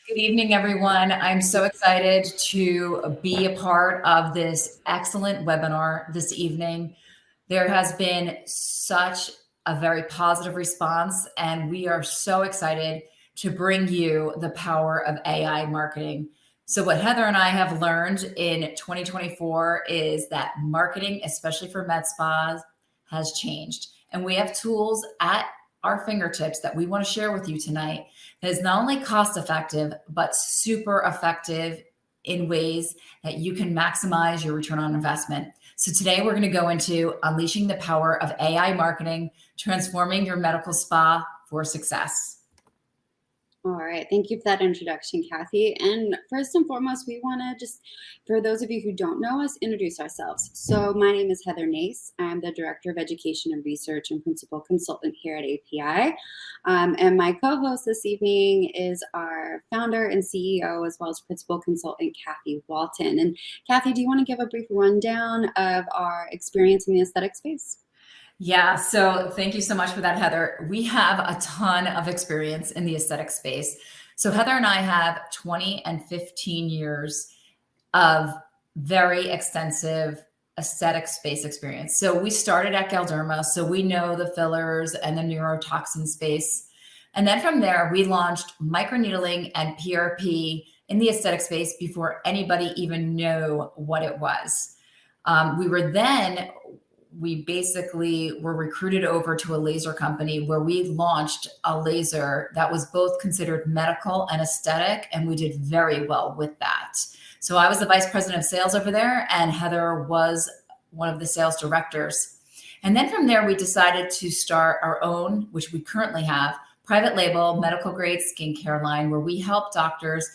Good evening, everyone. I'm so excited to be a part of this excellent webinar this evening. There has been such a very positive response, and we are so excited to bring you the power of AI marketing. So what Heather and I have learned in 2024 is that marketing, especially for med spas, has changed. And we have tools at our fingertips that we want to share with you tonight that is not only cost effective, but super effective in ways that you can maximize your return on investment. So today we're going to go into unleashing the power of AI marketing, transforming your medical spa for success. All right. Thank you for that introduction, Kathy. And first and foremost, we want to just, for those of you who don't know us, introduce ourselves. So my name is Heather Nace. I'm the Director of Education and Research and Principal Consultant here at API. And my co-host this evening is our founder and CEO, as well as Principal Consultant, Kathy Walton. And Kathy, do you want to give a brief rundown of our experience in the aesthetic space? Yeah, so thank you so much for that, Heather. We have a ton of experience in the aesthetic space. So Heather and I have 20 and 15 years of very extensive aesthetic space experience. So we started at Galderma, so we know the fillers and the neurotoxin space. And then from there, we launched microneedling and PRP in the aesthetic space before anybody even knew what it was. We basically were recruited over to a laser company where we launched a laser that was both considered medical and aesthetic, and we did very well with that. So I was the vice president of sales over there, and Heather was one of the sales directors. And then from there, we decided to start our own, which we currently have, private label medical grade skincare line, where we help doctors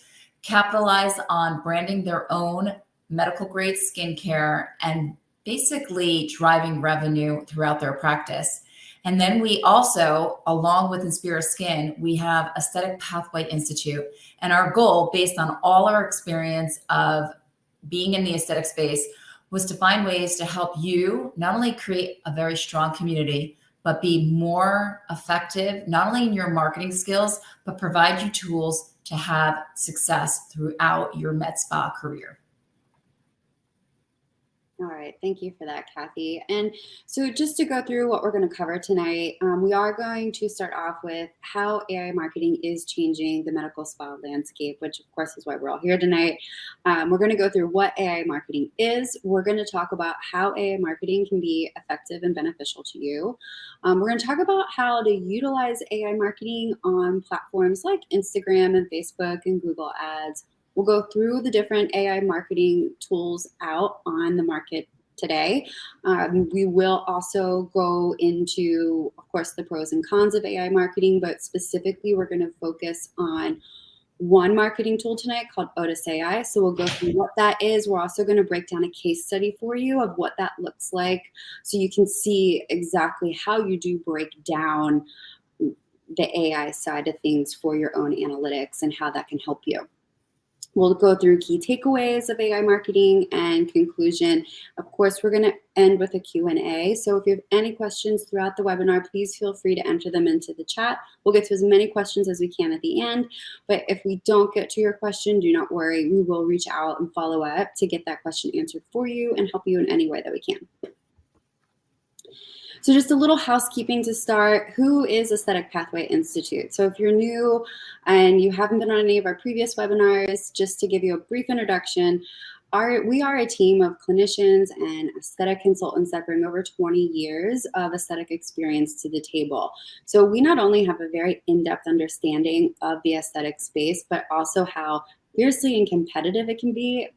capitalize on branding their own medical grade skincare and basically driving revenue throughout their practice. And then we also, along with Inspira Skin, we have Aesthetic Pathway Institute. And our goal, based on all our experience of being in the aesthetic space, was to find ways to help you not only create a very strong community, but be more effective, not only in your marketing skills, but provide you tools to have success throughout your med spa career. All right, thank you for that, Kathy. And so just to go through what we're going to cover tonight, we are going to start off with how AI marketing is changing the medical spa landscape, which of course is why we're all here tonight. We're going to go through what AI marketing is. We're going to talk about how AI marketing can be effective and beneficial to you. We're going to talk about how to utilize AI marketing on platforms like Instagram and Facebook and Google Ads. We'll go through the different AI marketing tools out on the market today. We will also go into, of course, the pros and cons of AI marketing, but specifically we're going to focus on one marketing tool tonight called Otis AI. So we'll go through what that is. We're also going to break down a case study for you of what that looks like so you can see exactly how you do break down the AI side of things for your own analytics and how that can help you. We'll go through key takeaways of AI marketing and conclusion. Of course, we're going to end with a Q&A. So if you have any questions throughout the webinar, please feel free to enter them into the chat. We'll get to as many questions as we can at the end. But if we don't get to your question, do not worry. We will reach out and follow up to get that question answered for you and help you in any way that we can. So just a little housekeeping to start. Who is Aesthetic Pathway Institute? So if you're new and you haven't been on any of our previous webinars, just to give you a brief introduction, we are a team of clinicians and aesthetic consultants that bring over 20 years of aesthetic experience to the table. So we not only have a very in-depth understanding of the aesthetic space, but also how fiercely and competitive it can be,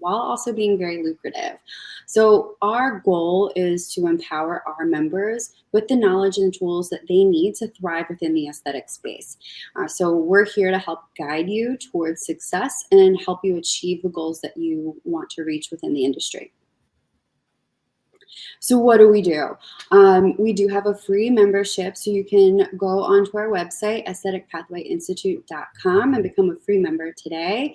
while also being very lucrative. So our goal is to empower our members with the knowledge and tools that they need to thrive within the aesthetic space. So we're here to help guide you towards success and help you achieve the goals that you want to reach within the industry. So what do? We do have a free membership, so you can go onto our website, aestheticpathwayinstitute.com, and become a free member today.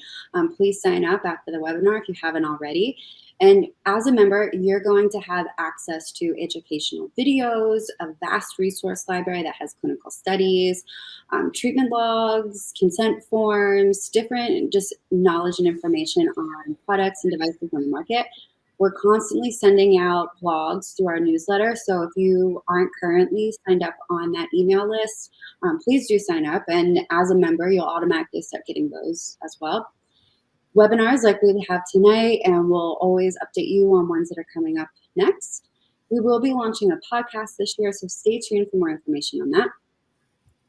Please sign up after the webinar if you haven't already. And as a member, you're going to have access to educational videos, a vast resource library that has clinical studies, treatment logs, consent forms, different just knowledge and information on products and devices on the market. We're constantly sending out blogs through our newsletter. So if you aren't currently signed up on that email list, please do sign up. And as a member, you'll automatically start getting those as well. Webinars like we have tonight, and we'll always update you on ones that are coming up next. We will be launching a podcast this year, so stay tuned for more information on that.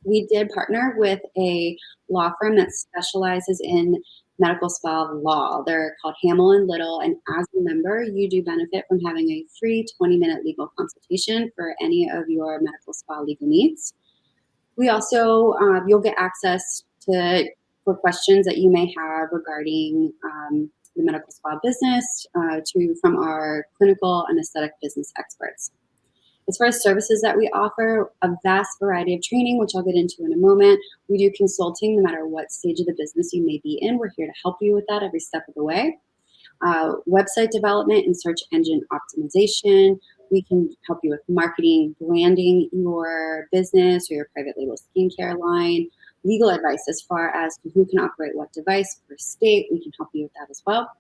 We did partner with a law firm that specializes in medical spa law. They're called Hamill and Little, and as a member, you do benefit from having a free 20-minute legal consultation for any of your medical spa legal needs. We also, you'll get access for questions that you may have regarding the medical spa business from our clinical and aesthetic business experts. As far as services that we offer, a vast variety of training, which I'll get into in a moment. We do consulting no matter what stage of the business you may be in. We're here to help you with that every step of the way. Website development and search engine optimization. We can help you with marketing, branding your business or your private label skincare line. Legal advice as far as who can operate what device per state. We can help you with that as well.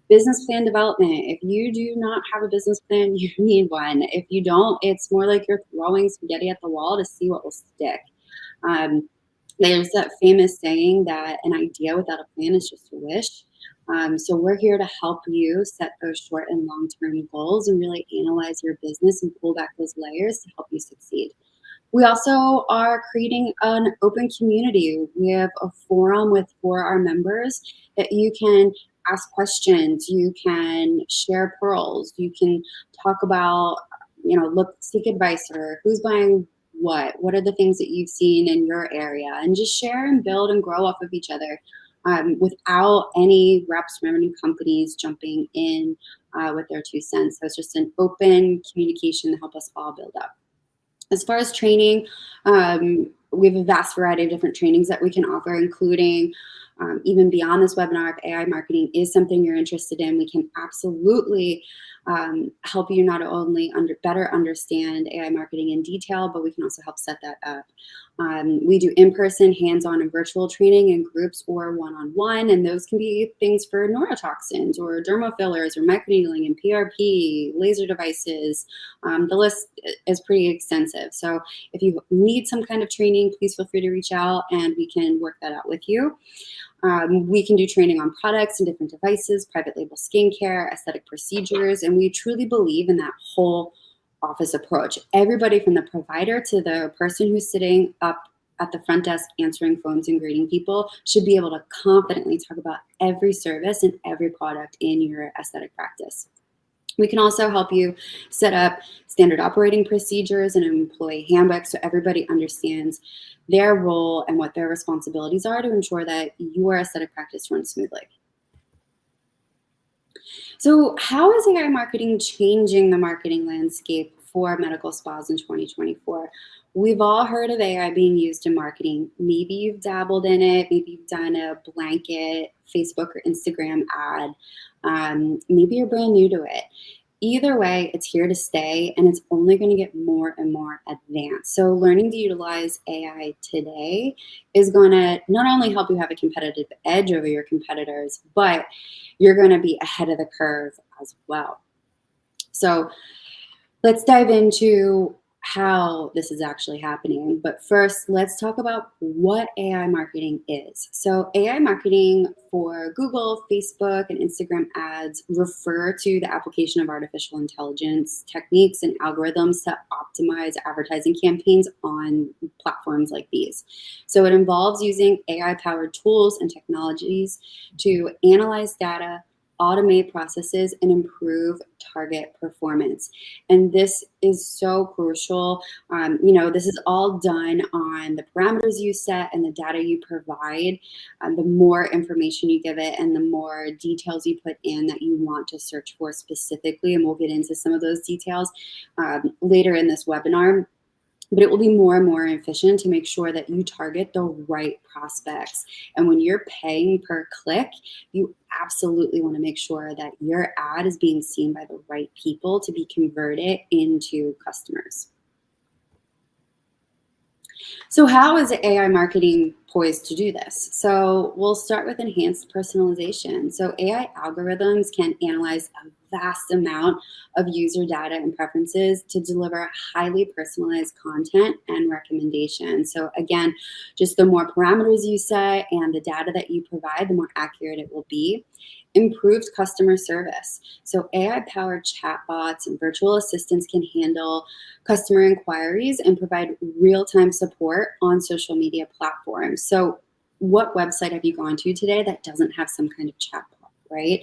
Business plan development. If you do not have a business plan, you need one. If you don't, it's more like you're throwing spaghetti at the wall to see what will stick. There's that famous saying that an idea without a plan is just a wish. So we're here to help you set those short and long-term goals and really analyze your business and pull back those layers to help you succeed. We also are creating an open community. We have a forum for our members that you can ask questions, you can share pearls, you can talk about, seek advice or who's buying what are the things that you've seen in your area, and just share and build and grow off of each other without any reps from any companies jumping in with their 2 cents. So it's just an open communication to help us all build up. As far as training, we have a vast variety of different trainings that we can offer, including even beyond this webinar. If AI marketing is something you're interested in, we can absolutely help you not only better understand AI marketing in detail, but we can also help set that up. We do in-person, hands-on, and virtual training in groups or one-on-one, and those can be things for neurotoxins or dermal fillers or microneedling and PRP, laser devices. The list is pretty extensive. So if you need some kind of training, please feel free to reach out and we can work that out with you. We can do training on products and different devices, private label skincare, aesthetic procedures, and we truly believe in that whole office approach. Everybody from the provider to the person who's sitting up at the front desk answering phones and greeting people should be able to confidently talk about every service and every product in your aesthetic practice. We can also help you set up standard operating procedures and an employee handbook so everybody understands their role and what their responsibilities are to ensure that your aesthetic practice runs smoothly. So how is AI marketing changing the marketing landscape for medical spas in 2024? We've all heard of AI being used in marketing. Maybe you've dabbled in it. Maybe you've done a blanket Facebook or Instagram ad. Maybe you're brand new to it. Either way, it's here to stay, and it's only going to get more and more advanced. So learning to utilize AI today is going to not only help you have a competitive edge over your competitors, but you're going to be ahead of the curve as well. So let's dive into how this is actually happening. But first, let's talk about what AI marketing is. So AI marketing for Google, Facebook, and Instagram ads refer to the application of artificial intelligence techniques and algorithms to optimize advertising campaigns on platforms like these. So it involves using AI-powered tools and technologies to analyze data, automate processes, and improve target performance. And this is so crucial. This is all done on the parameters you set and the data you provide. The more information you give it and the more details you put in that you want to search for specifically, and we'll get into some of those details later in this webinar. But it will be more and more efficient to make sure that you target the right prospects. And when you're paying per click, you absolutely want to make sure that your ad is being seen by the right people to be converted into customers. So how is AI marketing poised to do this? So we'll start with enhanced personalization. So AI algorithms can analyze a vast amount of user data and preferences to deliver highly personalized content and recommendations. So again, just the more parameters you set and the data that you provide, the more accurate it will be. Improved customer service. So AI-powered chatbots and virtual assistants can handle customer inquiries and provide real-time support on social media platforms. So what website have you gone to today that doesn't have some kind of chatbot, right?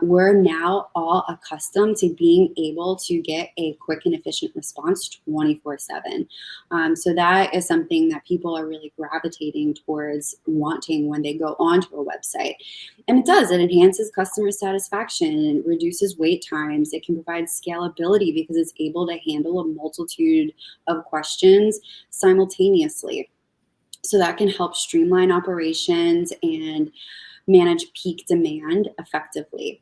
We're now all accustomed to being able to get a quick and efficient response 24/7. So that is something that people are really gravitating towards wanting when they go onto a website. And it does, it enhances customer satisfaction and reduces wait times. It can provide scalability because it's able to handle a multitude of questions simultaneously. So that can help streamline operations and manage peak demand effectively.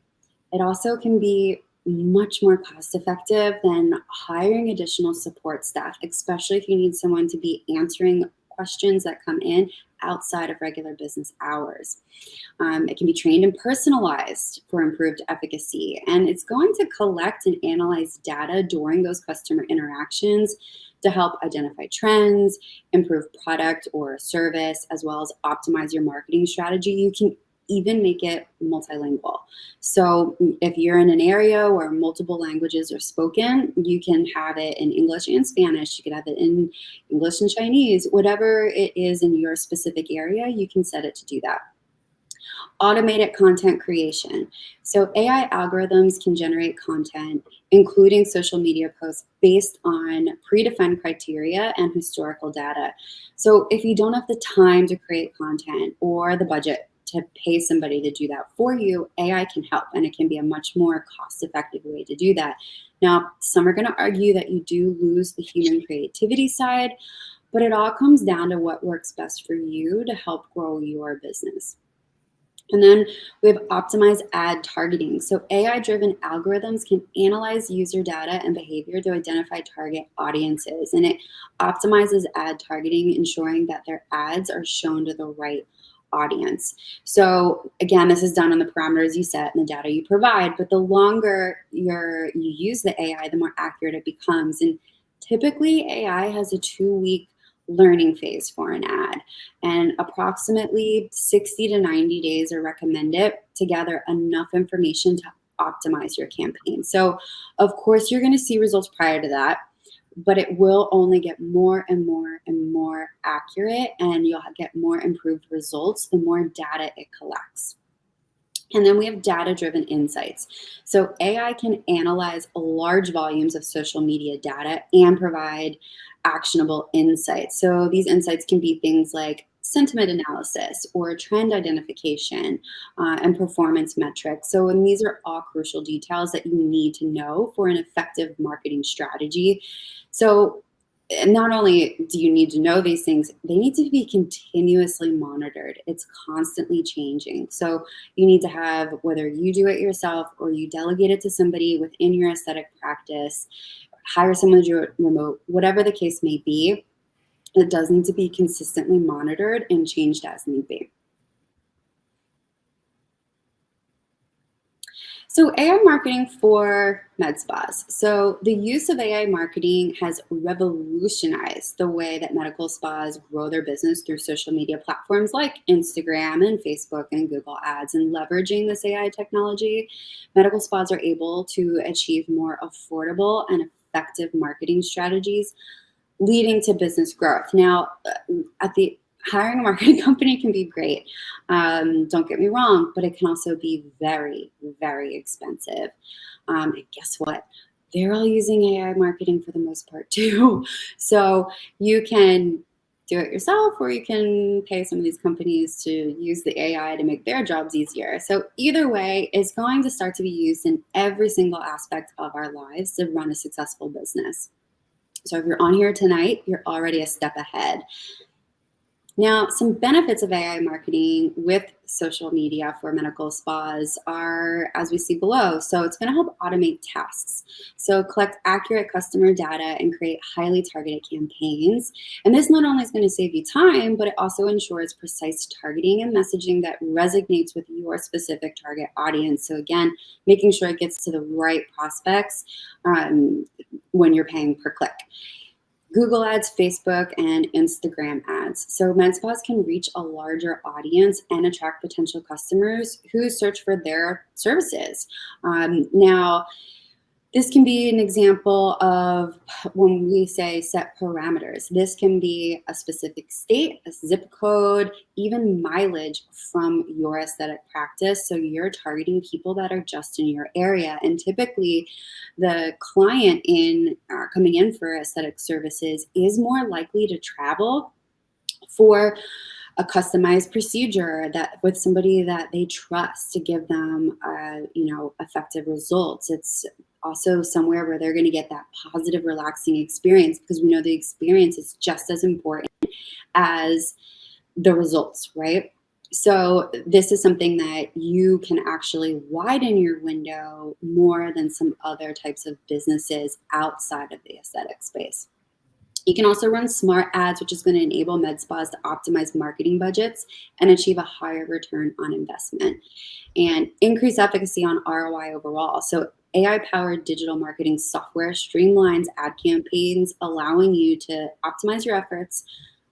It also can be much more cost effective than hiring additional support staff, especially if you need someone to be answering questions that come in outside of regular business hours. It can be trained and personalized for improved efficacy, and it's going to collect and analyze data during those customer interactions to help identify trends, improve product or service, as well as optimize your marketing strategy. You can even make it multilingual. So if you're in an area where multiple languages are spoken, you can have it in English and Spanish. You could have it in English and Chinese, whatever it is in your specific area, you can set it to do that. Automated content creation. So AI algorithms can generate content, including social media posts, based on predefined criteria and historical data. So if you don't have the time to create content or the budget to pay somebody to do that for you, AI can help, and it can be a much more cost-effective way to do that. Now, some are going to argue that you do lose the human creativity side, but it all comes down to what works best for you to help grow your business. And then we have optimized ad targeting. So AI-driven algorithms can analyze user data and behavior to identify target audiences. And it optimizes ad targeting, ensuring that their ads are shown to the right audience. So again, this is done on the parameters you set and the data you provide, but the longer you use the AI, the more accurate it becomes. And typically AI has a 2-week learning phase for an ad, and approximately 60 to 90 days are recommended to gather enough information to optimize your campaign. So of course you're going to see results prior to that, but it will only get more and more and more accurate, and you'll get more improved results the more data it collects. And then we have data-driven insights. So AI can analyze large volumes of social media data and provide actionable insights. So these insights can be things like sentiment analysis or trend identification and performance metrics. So and these are all crucial details that you need to know for an effective marketing strategy. So and not only do you need to know these things, they need to be continuously monitored. It's constantly changing. So you need to have, whether you do it yourself or you delegate it to somebody within your aesthetic practice, hire someone to do it remote, whatever the case may be, it does need to be consistently monitored and changed as need be. So AI marketing for med spas. So the use of AI marketing has revolutionized the way that medical spas grow their business through social media platforms like Instagram and Facebook and Google Ads. And leveraging this AI technology, medical spas are able to achieve more affordable and effective marketing strategies, leading to business growth. Now, hiring a marketing company can be great. Don't get me wrong, but it can also be very, very expensive. And guess what? They're all using AI marketing for the most part too. So you can do it yourself, or you can pay some of these companies to use the AI to make their jobs easier. So either way, it's going to start to be used in every single aspect of our lives to run a successful business. So if you're on here tonight, you're already a step ahead. Now, some benefits of AI marketing with social media for medical spas are, as we see below. So it's going to help automate tasks. So collect accurate customer data and create highly targeted campaigns. And this not only is going to save you time, but it also ensures precise targeting and messaging that resonates with your specific target audience. So again, making sure it gets to the right prospects when you're paying per click. Google ads, Facebook, and Instagram ads. So med spas can reach a larger audience and attract potential customers who search for their services. Now, this can be an example of when we say set parameters. This can be a specific state, a zip code, even mileage from your aesthetic practice. So you're targeting people that are just in your area. And typically, the client coming in for aesthetic services is more likely to travel for a customized procedure that with somebody that they trust to give them effective results. It's also somewhere where they're going to get that positive, relaxing experience, because we know the experience is just as important as the results, right? So this is something that you can actually widen your window more than some other types of businesses outside of the aesthetic space. You can also run smart ads, which is going to enable med spas to optimize marketing budgets and achieve a higher return on investment and increase efficacy on ROI overall. So AI-powered digital marketing software streamlines ad campaigns, allowing you to optimize your efforts,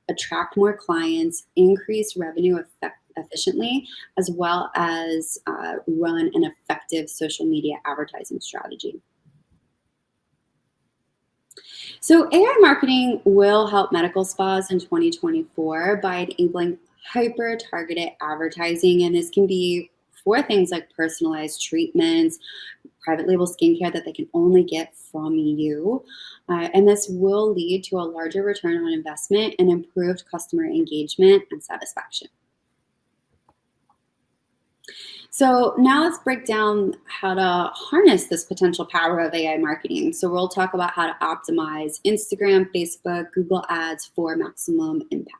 attract more clients, increase revenue efficiently, as well as run an effective social media advertising strategy. So AI marketing will help medical spas in 2024 by enabling hyper-targeted advertising, and this can be for things like personalized treatments, private label skincare that they can only get from you. And this will lead to a larger return on investment and improved customer engagement and satisfaction. So now let's break down how to harness this potential power of AI marketing. So we'll talk about how to optimize Instagram, Facebook, Google Ads for maximum impact.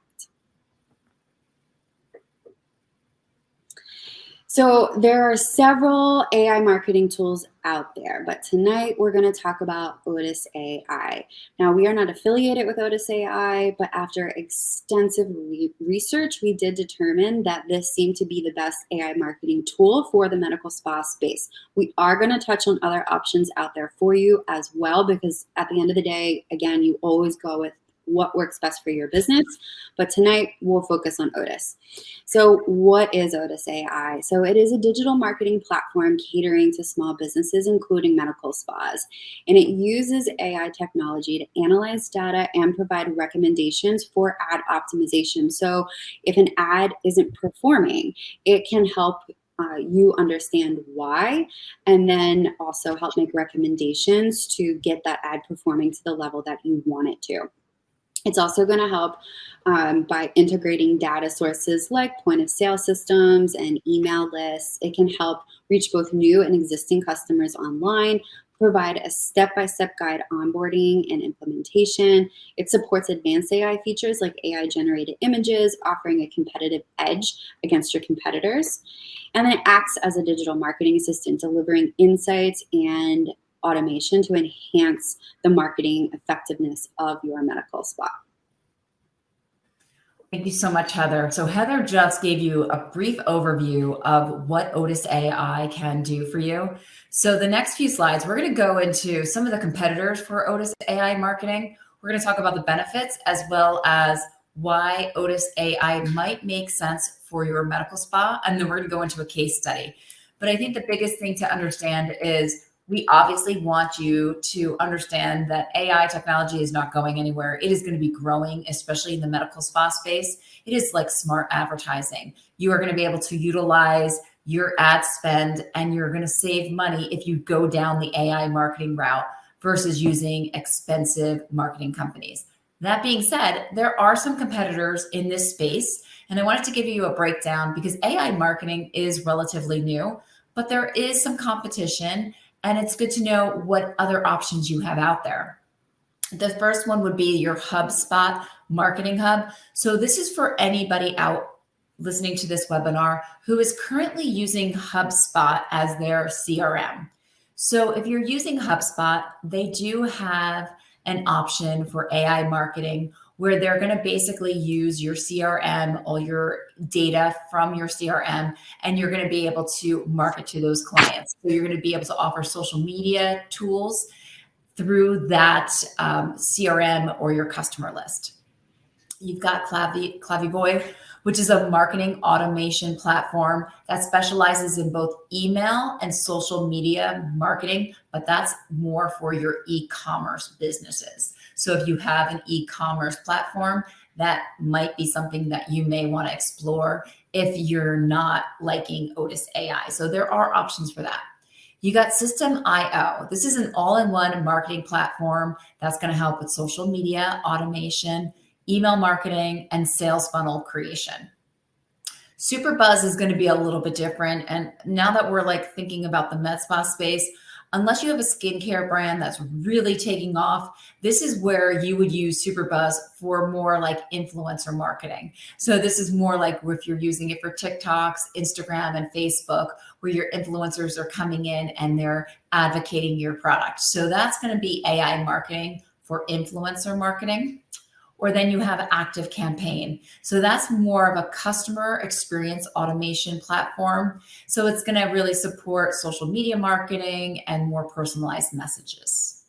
So there are several AI marketing tools out there, but tonight we're going to talk about Otis AI. Now, we are not affiliated with Otis AI, but after extensive research, we did determine that this seemed to be the best AI marketing tool for the medical spa space. We are going to touch on other options out there for you as well, because at the end of the day, again, you always go with what works best for your business. But tonight we'll focus on Otis. So what is Otis AI? So it is a digital marketing platform catering to small businesses, including medical spas. And it uses AI technology to analyze data and provide recommendations for ad optimization. So if an ad isn't performing, it can help you understand why, and then also help make recommendations to get that ad performing to the level that you want it to. It's also going to help by integrating data sources like point of sale systems and email lists. It can help reach both new and existing customers online, provide a step-by-step guide onboarding and implementation. It supports advanced AI features like AI-generated images, offering a competitive edge against your competitors. And then it acts as a digital marketing assistant, delivering insights and automation to enhance the marketing effectiveness of your medical spa. Thank you so much, Heather. So Heather just gave you a brief overview of what Otis AI can do for you. So the next few slides, we're going to go into some of the competitors for Otis AI marketing. We're going to talk about the benefits as well as why Otis AI might make sense for your medical spa. And then we're going to go into a case study. But I think the biggest thing to understand is we obviously want you to understand that AI technology is not going anywhere. It is going to be growing, especially in the medical spa space. It is like smart advertising. You are going to be able to utilize your ad spend and you're going to save money if you go down the AI marketing route versus using expensive marketing companies. That being said, there are some competitors in this space, and I wanted to give you a breakdown because AI marketing is relatively new, but there is some competition, and it's good to know what other options you have out there. The first one would be your HubSpot marketing hub. So this is for anybody out listening to this webinar who is currently using HubSpot as their CRM. So if you're using HubSpot, they do have an option for AI marketing where they're going to basically use your CRM, all your data from your CRM, and you're going to be able to market to those clients. So you're going to be able to offer social media tools through that CRM or your customer list. You've got Klavivoy, which is a marketing automation platform that specializes in both email and social media marketing, but that's more for your e-commerce businesses. So if you have an e-commerce platform, that might be something that you may want to explore if you're not liking Otis AI. So there are options for that. You got System.io. This is an all-in-one marketing platform that's going to help with social media automation, email marketing, and sales funnel creation. Superbuzz is going to be a little bit different. And now that we're like thinking about the med spa space, unless you have a skincare brand that's really taking off, this is where you would use Superbuzz for more like influencer marketing. So this is more like if you're using it for TikToks, Instagram, and Facebook, where your influencers are coming in and they're advocating your product. So that's going to be AI marketing for influencer marketing. Or then you have Active Campaign. So that's more of a customer experience automation platform. So it's going to really support social media marketing and more personalized messages.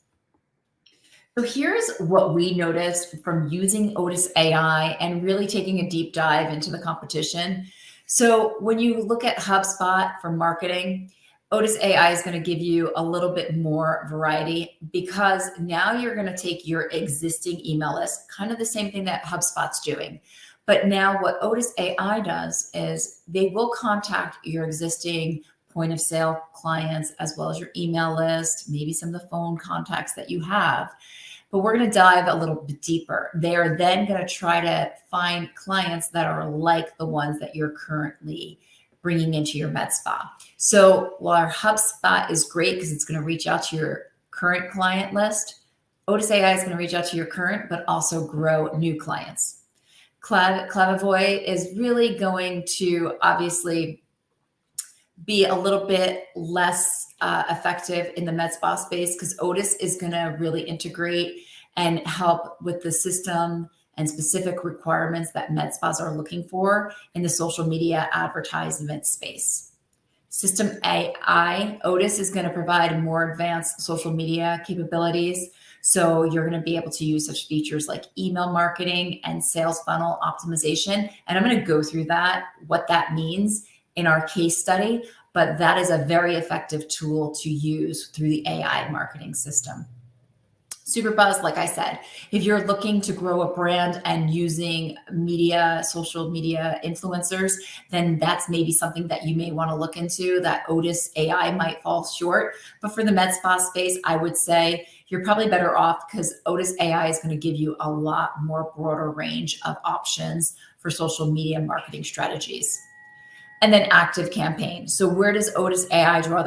So here's what we noticed from using Otis AI and really taking a deep dive into the competition. So when you look at HubSpot for marketing, Otis AI is going to give you a little bit more variety because now you're going to take your existing email list, kind of the same thing that HubSpot's doing. But now what Otis AI does is they will contact your existing point of sale clients as well as your email list, maybe some of the phone contacts that you have. But we're going to dive a little bit deeper. They are then going to try to find clients that are like the ones that you're currently bringing into your med spa. So while our HubSpot is great because it's going to reach out to your current client list, Otis AI is going to reach out to your current, but also grow new clients. Klavivoy is really going to obviously be a little bit less effective in the med spa space because Otis is going to really integrate and help with the system and specific requirements that med spas are looking for in the social media advertisement space. System AI, Otis is going to provide more advanced social media capabilities. So you're going to be able to use such features like email marketing and sales funnel optimization. And I'm going to go through that, what that means in our case study, but that is a very effective tool to use through the AI marketing system. Superbuzz, like I said, if you're looking to grow a brand and using media, social media influencers, then that's maybe something that you may want to look into, that Otis AI might fall short. But for the med spa space, I would say you're probably better off because Otis AI is going to give you a lot more broader range of options for social media marketing strategies. And then Active Campaign. So where does Otis AI draw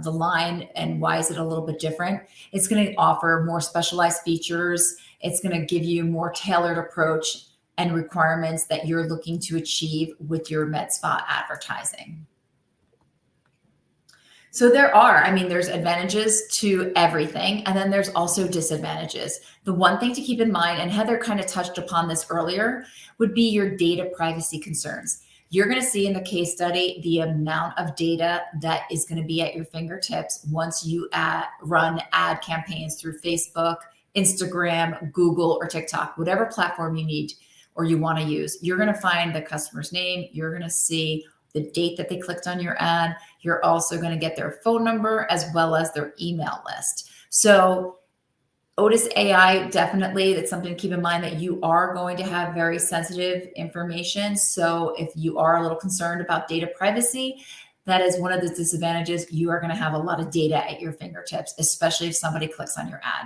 the line and why is it a little bit different? It's going to offer more specialized features. It's going to give you more tailored approach and requirements that you're looking to achieve with your med spa advertising. So there's advantages to everything. And then there's also disadvantages. The one thing to keep in mind, and Heather kind of touched upon this earlier, would be your data privacy concerns. You're going to see in the case study the amount of data that is going to be at your fingertips once you run ad campaigns through Facebook, Instagram, Google, or TikTok, whatever platform you need or you want to use. You're going to find the customer's name. You're going to see the date that they clicked on your ad. You're also going to get their phone number as well as their email list. So Otis AI, definitely, that's something to keep in mind, that you are going to have very sensitive information. So if you are a little concerned about data privacy, that is one of the disadvantages. You are going to have a lot of data at your fingertips, especially if somebody clicks on your ad.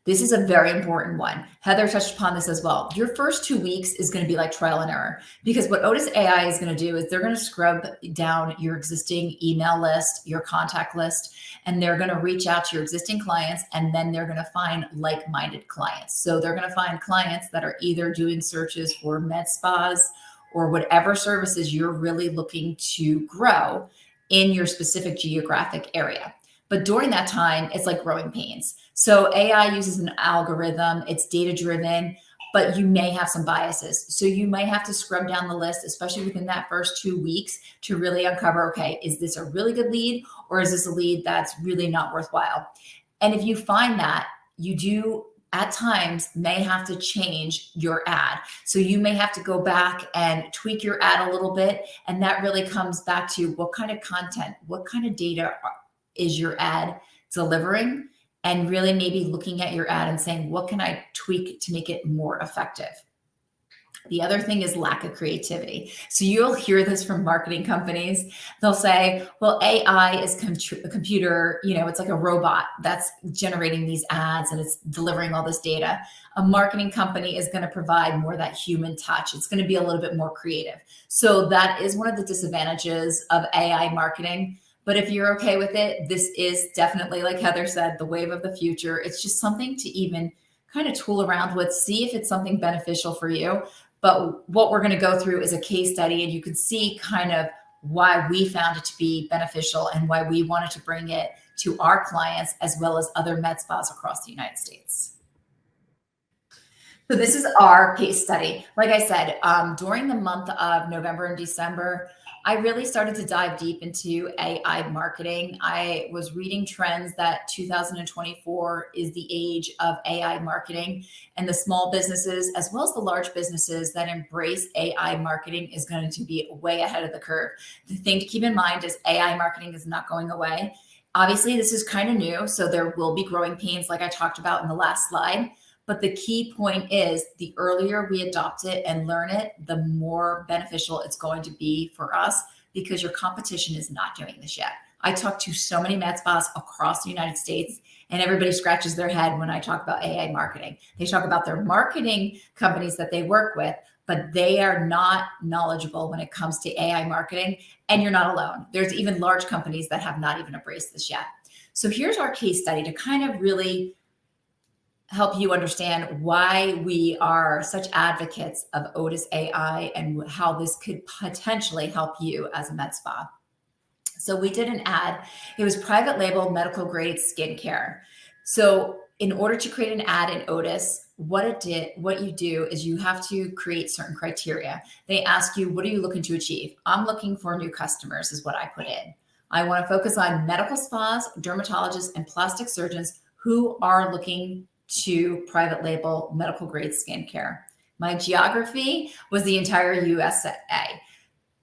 This is a very important one. Heather touched upon this as well. Your first 2 weeks is going to be like trial and error, because what Otis AI is going to do is they're going to scrub down your existing email list, your contact list, and they're going to reach out to your existing clients, and then they're going to find like-minded clients. So they're going to find clients that are either doing searches for med spas or whatever services you're really looking to grow in your specific geographic area. But during that time, it's like growing pains. So AI uses an algorithm, it's data driven, but you may have some biases. So you may have to scrub down the list, especially within that first 2 weeks, to really uncover, okay, is this a really good lead, or is this a lead that's really not worthwhile? And if you find that, you do at times may have to change your ad. So you may have to go back and tweak your ad a little bit. And that really comes back to what kind of content, what kind of data is your ad delivering, and really maybe looking at your ad and saying, what can I tweak to make it more effective? The other thing is lack of creativity. So you'll hear this from marketing companies. They'll say, well, AI is a computer, it's like a robot that's generating these ads and it's delivering all this data. A marketing company is going to provide more of that human touch. It's going to be a little bit more creative. So that is one of the disadvantages of AI marketing. But if you're okay with it, this is definitely, like Heather said, the wave of the future. It's just something to even kind of tool around with, see if it's something beneficial for you. But what we're going to go through is a case study, and you can see kind of why we found it to be beneficial and why we wanted to bring it to our clients as well as other med spas across the United States. So this is our case study. Like I said, during the month of November and December, I really started to dive deep into AI marketing. I was reading trends that 2024 is the age of AI marketing, and the small businesses as well as the large businesses that embrace AI marketing is going to be way ahead of the curve. The thing to keep in mind is AI marketing is not going away. Obviously, this is kind of new, so there will be growing pains like I talked about in the last slide. But the key point is the earlier we adopt it and learn it, the more beneficial it's going to be for us, because your competition is not doing this yet. I talk to so many med spas across the United States, and everybody scratches their head when I talk about AI marketing. They talk about their marketing companies that they work with, but they are not knowledgeable when it comes to AI marketing. And you're not alone. There's even large companies that have not even embraced this yet. So here's our case study to kind of really help you understand why we are such advocates of Otis AI and how this could potentially help you as a med spa. So we did an ad. It was private label medical grade skincare. So in order to create an ad in Otis, what you do is you have to create certain criteria. They ask you, what are you looking to achieve? I'm looking for new customers is what I put in. I want to focus on medical spas, dermatologists, and plastic surgeons who are looking to private label medical grade skincare. My geography was the entire USA.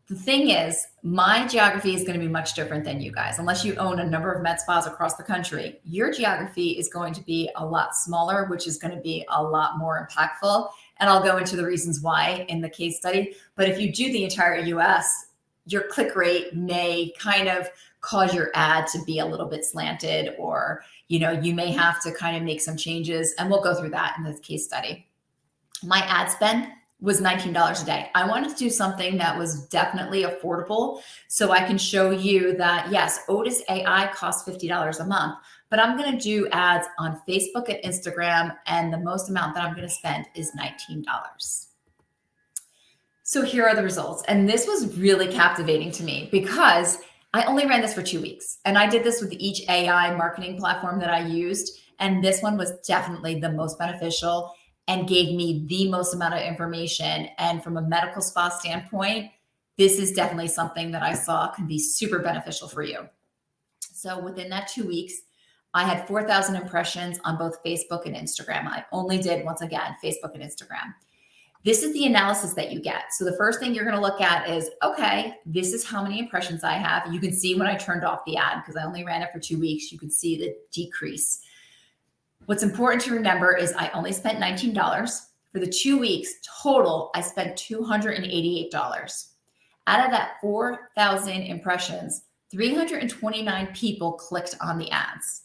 The thing is, my geography is going to be much different than you guys. Unless you own a number of med spas across the country, your geography is going to be a lot smaller, which is going to be a lot more impactful. And I'll go into the reasons why in the case study. But if you do the entire US, your click rate may kind of cause your ad to be a little bit slanted, or you may have to kind of make some changes, and we'll go through that in this case study. My ad spend was $19 a day. I wanted to do something that was definitely affordable, so I can show you that, yes, Otis AI costs $50 a month, but I'm going to do ads on Facebook and Instagram, and the most amount that I'm going to spend is $19. So here are the results. And this was really captivating to me because I only ran this for 2 weeks, and I did this with each AI marketing platform that I used. And this one was definitely the most beneficial and gave me the most amount of information. And from a medical spa standpoint, this is definitely something that I saw can be super beneficial for you. So within that 2 weeks, I had 4,000 impressions on both Facebook and Instagram. I only did, once again, Facebook and Instagram. This is the analysis that you get. So the first thing you're going to look at is, okay, this is how many impressions I have. You can see when I turned off the ad, because I only ran it for 2 weeks, you could see the decrease. What's important to remember is I only spent $19. For the 2 weeks total, I spent $288. Out of that 4,000 impressions, 329 people clicked on the ads.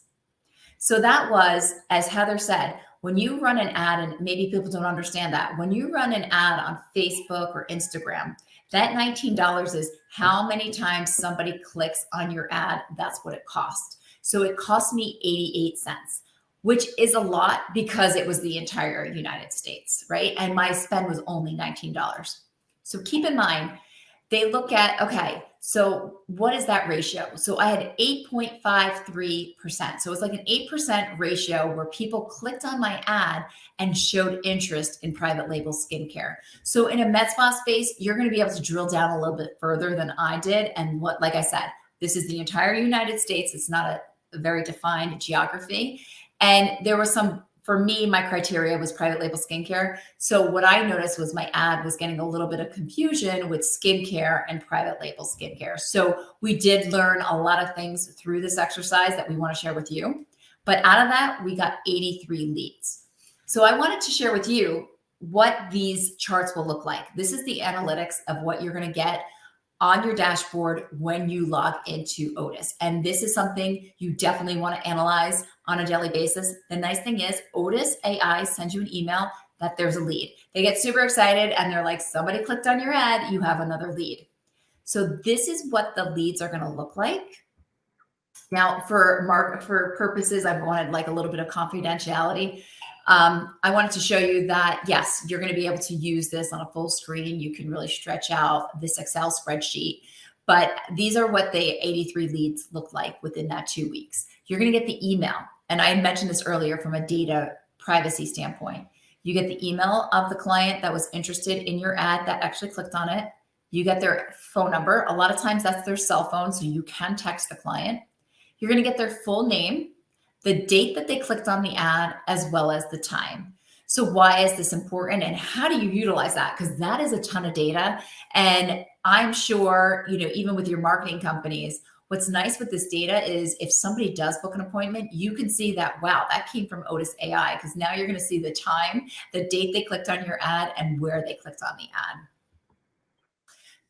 So that was, as Heather said, when you run an ad, and maybe people don't understand that, when you run an ad on Facebook or Instagram, that $19 is how many times somebody clicks on your ad. That's what it cost. So it cost me 88 cents, which is a lot because it was the entire United States, right? And my spend was only $19. So keep in mind, they look at, okay, so what is that ratio? So I had 8.53%. So it's like an 8% ratio where people clicked on my ad and showed interest in private label skincare. So in a med spa space, you're going to be able to drill down a little bit further than I did. And what, like I said, this is the entire United States. It's not a very defined geography. And there was some, for me, my criteria was private label skincare. So what I noticed was my ad was getting a little bit of confusion with skincare and private label skincare. So we did learn a lot of things through this exercise that we want to share with you. But out of that, we got 83 leads. So I wanted to share with you what these charts will look like. This is the analytics of what you're going to get on your dashboard when you log into Otis. And this is something you definitely want to analyze on a daily basis. The nice thing is Otis AI sends you an email that there's a lead. They get super excited and they're like, somebody clicked on your ad, you have another lead. So this is what the leads are going to look like. Now for purposes, I've wanted like a little bit of confidentiality. I wanted to show you that, yes, you're going to be able to use this on a full screen. You can really stretch out this Excel spreadsheet, but these are what the 83 leads look like within that 2 weeks. You're going to get the email. And I mentioned this earlier from a data privacy standpoint. You get the email of the client that was interested in your ad that actually clicked on it. You get their phone number. A lot of times that's their cell phone, so you can text the client. You're going to get their full name, the date that they clicked on the ad, as well as the time. So why is this important and how do you utilize that? Because that is a ton of data. And I'm sure, even with your marketing companies, what's nice with this data is if somebody does book an appointment, you can see that, wow, that came from Otis AI, because now you're going to see the time, the date they clicked on your ad, and where they clicked on the ad.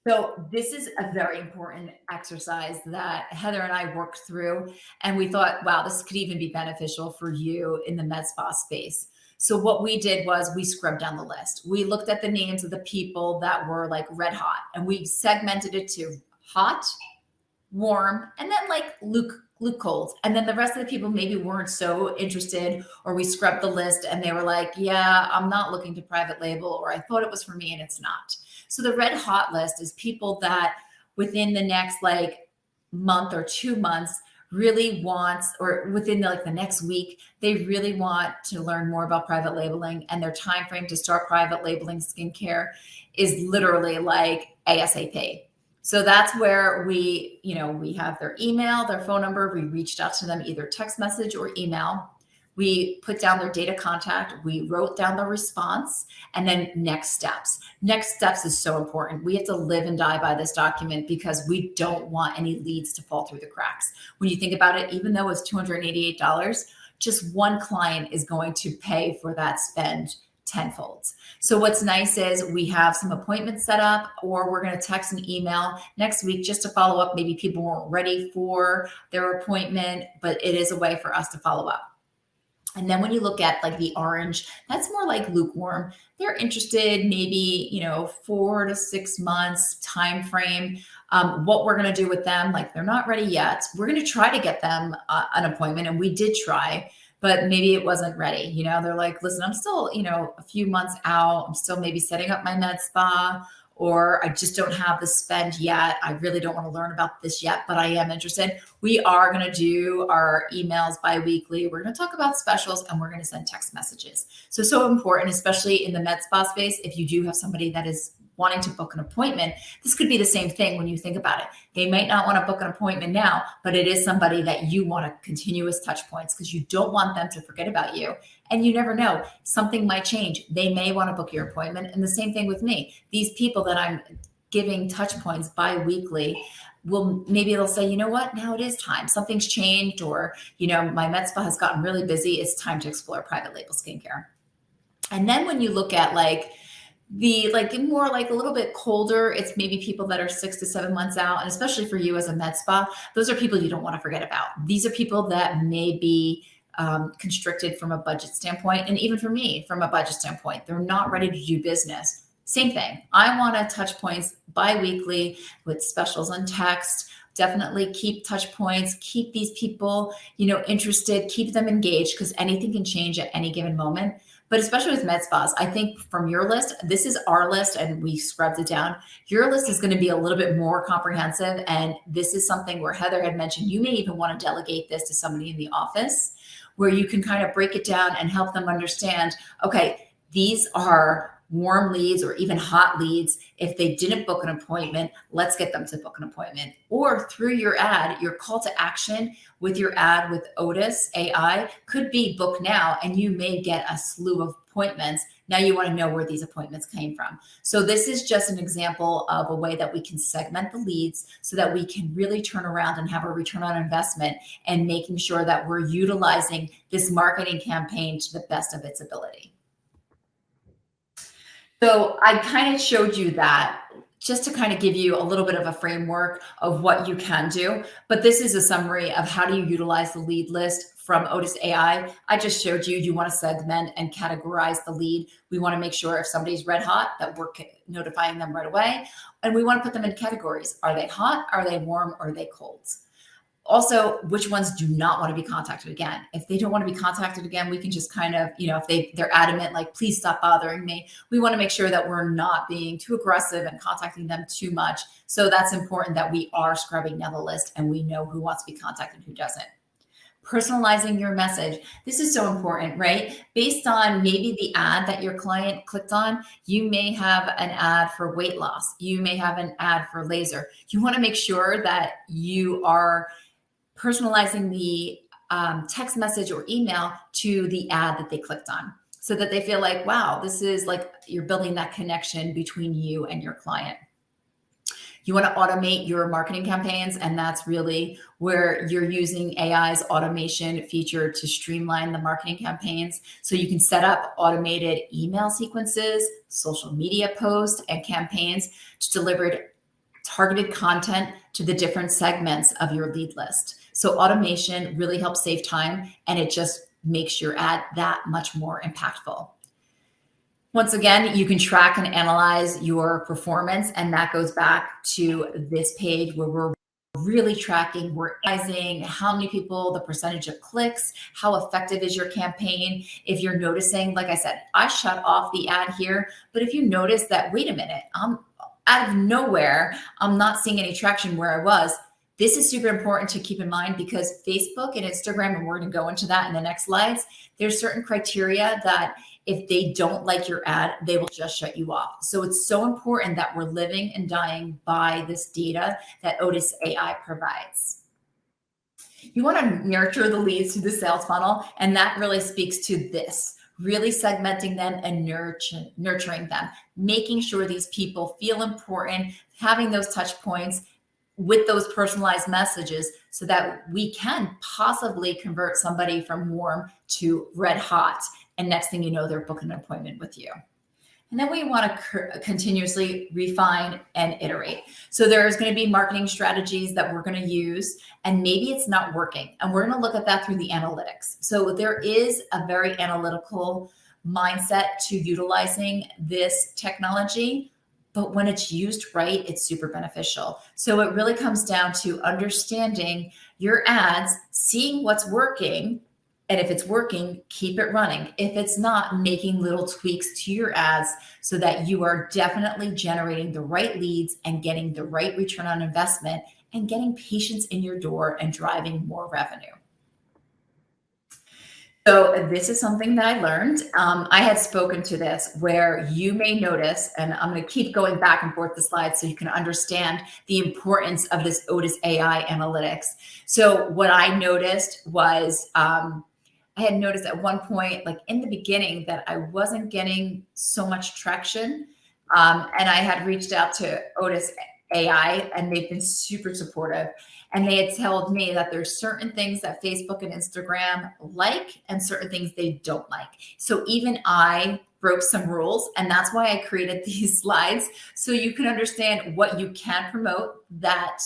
So this is a very important exercise that Heather and I worked through, and we thought, wow, this could even be beneficial for you in the med spa space. So what we did was we scrubbed down the list. We looked at the names of the people that were like red hot, and we segmented it to hot, warm, and then like Luke cold. And then the rest of the people maybe weren't so interested, or we scrubbed the list and they were like, yeah, I'm not looking to private label, or I thought it was for me and it's not. So the red hot list is people that within the next like month or 2 months really wants, or within the next week, they really want to learn more about private labeling, and their time frame to start private labeling skincare is literally like ASAP. So that's where we have their email, their phone number. We reached out to them either text message or email. We put down their data contact. We wrote down the response, and then next steps. Next steps is so important. We have to live and die by this document because we don't want any leads to fall through the cracks. When you think about it, even though it's $288, just one client is going to pay for that spend tenfold. So what's nice is we have some appointments set up, or we're going to text and email next week just to follow up. Maybe people weren't ready for their appointment, but it is a way for us to follow up. And then when you look at like the orange, that's more like lukewarm. They're interested maybe, 4 to 6 months time frame. What we're going to do with them, like they're not ready yet. We're going to try to get them an appointment, and we did try, but maybe it wasn't ready. They're like, listen, I'm still, a few months out. I'm still maybe setting up my med spa, or I just don't have the spend yet. I really don't want to learn about this yet, but I am interested. We are going to do our emails bi-weekly. We're going to talk about specials, and we're going to send text messages. So important, especially in the med spa space. If you do have somebody that is wanting to book an appointment, this could be the same thing when you think about it. They might not want to book an appointment now, but it is somebody that you want to continuous touch points because you don't want them to forget about you. And you never know, something might change. They may want to book your appointment. And the same thing with me. These people that I'm giving touch points bi-weekly, maybe they'll say, you know what, now it is time. Something's changed, or, my med spa has gotten really busy. It's time to explore private label skincare. And then when you look at more like a little bit colder, it's maybe people that are 6 to 7 months out. And especially for you as a med spa, those are people you don't want to forget about. These are people that may be constricted from a budget standpoint. And even for me, from a budget standpoint, they're not ready to do business. Same thing. I want to touch points bi-weekly with specials on text. Definitely keep touch points, keep these people, interested, keep them engaged, because anything can change at any given moment. But especially with med spas, I think from your list, this is our list and we scrubbed it down. Your list is going to be a little bit more comprehensive. And this is something where Heather had mentioned, you may even want to delegate this to somebody in the office where you can kind of break it down and help them understand, okay, these are warm leads or even hot leads. If they didn't book an appointment, let's get them to book an appointment. Or through your ad, your call to action with your ad with Otis AI could be book now, and you may get a slew of appointments. Now you want to know where these appointments came from. So this is just an example of a way that we can segment the leads so that we can really turn around and have a return on investment, and making sure that we're utilizing this marketing campaign to the best of its ability. So I kind of showed you that just to kind of give you a little bit of a framework of what you can do. But this is a summary of how do you utilize the lead list from Otis AI. I just showed you, you want to segment and categorize the lead. We want to make sure if somebody's red hot that we're notifying them right away. And we want to put them in categories. Are they hot? Are they warm? Or are they cold? Also, which ones do not want to be contacted again? If they don't want to be contacted again, we can just kind of, if they're adamant, like, please stop bothering me. We want to make sure that we're not being too aggressive and contacting them too much. So that's important that we are scrubbing down the list and we know who wants to be contacted and who doesn't. Personalizing your message. This is so important, right? Based on maybe the ad that your client clicked on, you may have an ad for weight loss. You may have an ad for laser. You want to make sure that you are personalizing the text message or email to the ad that they clicked on, so that they feel like, wow, this is like you're building that connection between you and your client. You want to automate your marketing campaigns, and that's really where you're using AI's automation feature to streamline the marketing campaigns. So you can set up automated email sequences, social media posts, and campaigns to deliver targeted content to the different segments of your lead list. So automation really helps save time, and it just makes your ad that much more impactful. Once again, you can track and analyze your performance, and that goes back to this page where we're really tracking, we're analyzing how many people, the percentage of clicks, how effective is your campaign. If you're noticing, like I said, I shut off the ad here, but if you notice that, wait a minute, I'm out of nowhere, I'm not seeing any traction where I was. This is super important to keep in mind, because Facebook and Instagram, and we're going to go into that in the next slides, there's certain criteria that if they don't like your ad, they will just shut you off. So it's so important that we're living and dying by this data that Otis AI provides. You want to nurture the leads through the sales funnel, and that really speaks to this. Really segmenting them and nurturing them, making sure these people feel important, having those touch points with those personalized messages so that we can possibly convert somebody from warm to red hot. And next thing you know, they're booking an appointment with you. And then we want to continuously refine and iterate. So there's going to be marketing strategies that we're going to use, and maybe it's not working. And we're going to look at that through the analytics. So there is a very analytical mindset to utilizing this technology, but when it's used right, it's super beneficial. So it really comes down to understanding your ads, seeing what's working, and if it's working, keep it running. If it's not, making little tweaks to your ads so that you are definitely generating the right leads and getting the right return on investment and getting patients in your door and driving more revenue. So this is something that I learned. I had spoken to this where you may notice, and I'm going to keep going back and forth the slides so you can understand the importance of this Otis AI analytics. So what I noticed was I had noticed at one point, like in the beginning, that I wasn't getting so much traction. And I had reached out to Otis AI, and they've been super supportive. And they had told me that there's certain things that Facebook and Instagram like and certain things they don't like. So even I broke some rules, and that's why I created these slides so you can understand what you can promote that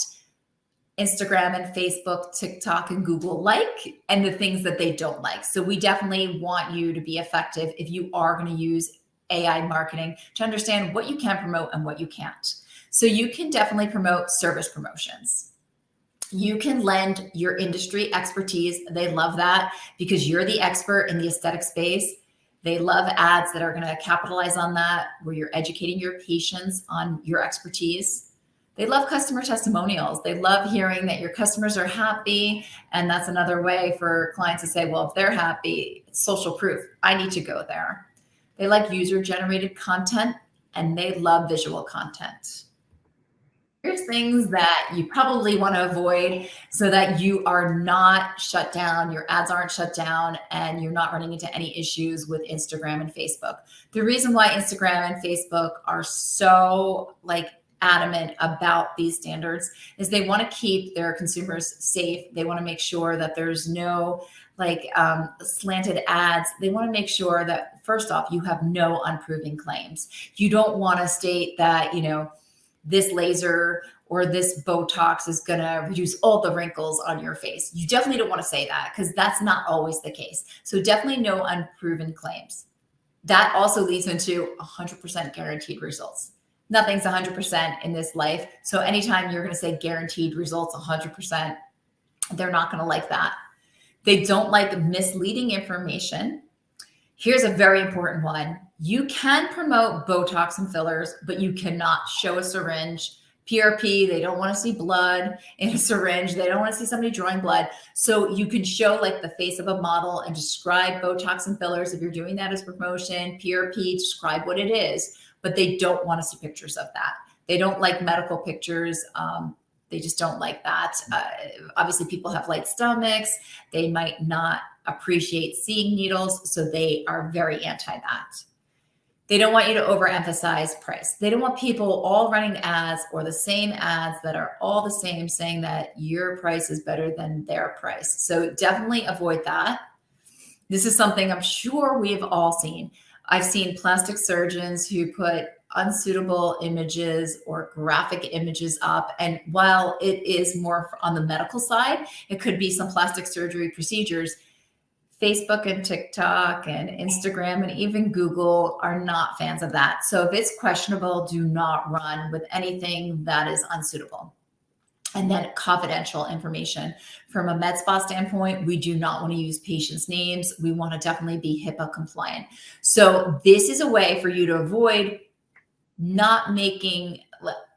Instagram and Facebook, TikTok and Google like, and the things that they don't like. So we definitely want you to be effective if you are going to use AI marketing to understand what you can promote and what you can't. So you can definitely promote service promotions. You can lend your industry expertise. They love that because you're the expert in the aesthetic space. They love ads that are going to capitalize on that, where you're educating your patients on your expertise. They love customer testimonials. They love hearing that your customers are happy. And that's another way for clients to say, well, if they're happy, it's social proof. I need to go there. They like user-generated content, and they love visual content. Here's things that you probably want to avoid so that you are not shut down, your ads aren't shut down, and you're not running into any issues with Instagram and Facebook. The reason why Instagram and Facebook are so adamant about these standards is they want to keep their consumers safe. They want to make sure that there's no slanted ads. They want to make sure that, first off, you have no unproven claims. You don't want to state that, this laser or this Botox is going to reduce all the wrinkles on your face. You definitely don't want to say that because that's not always the case. So definitely no unproven claims. That also leads into 100% guaranteed results. Nothing's 100% in this life. So anytime you're going to say guaranteed results 100%, they're not going to like that. They don't like misleading information. Here's a very important one. You can promote Botox and fillers, but you cannot show a syringe. PRP, they don't want to see blood in a syringe. They don't want to see somebody drawing blood. So you can show the face of a model and describe Botox and fillers if you're doing that as promotion. PRP, describe what it is, but they don't want to see pictures of that. They don't like medical pictures. They just don't like that. Obviously, people have light stomachs. They might not appreciate seeing needles, so they are very anti that. They don't want you to overemphasize price. They don't want people all running ads or the same ads that are all the same saying that your price is better than their price. So definitely avoid that. This is something I'm sure we've all seen. I've seen plastic surgeons who put unsuitable images or graphic images up. And while it is more on the medical side, it could be some plastic surgery procedures. Facebook and TikTok and Instagram and even Google are not fans of that. So if it's questionable, do not run with anything that is unsuitable. And then confidential information. From a med spa standpoint, we do not want to use patients' names. We want to definitely be HIPAA compliant. So this is a way for you to avoid not making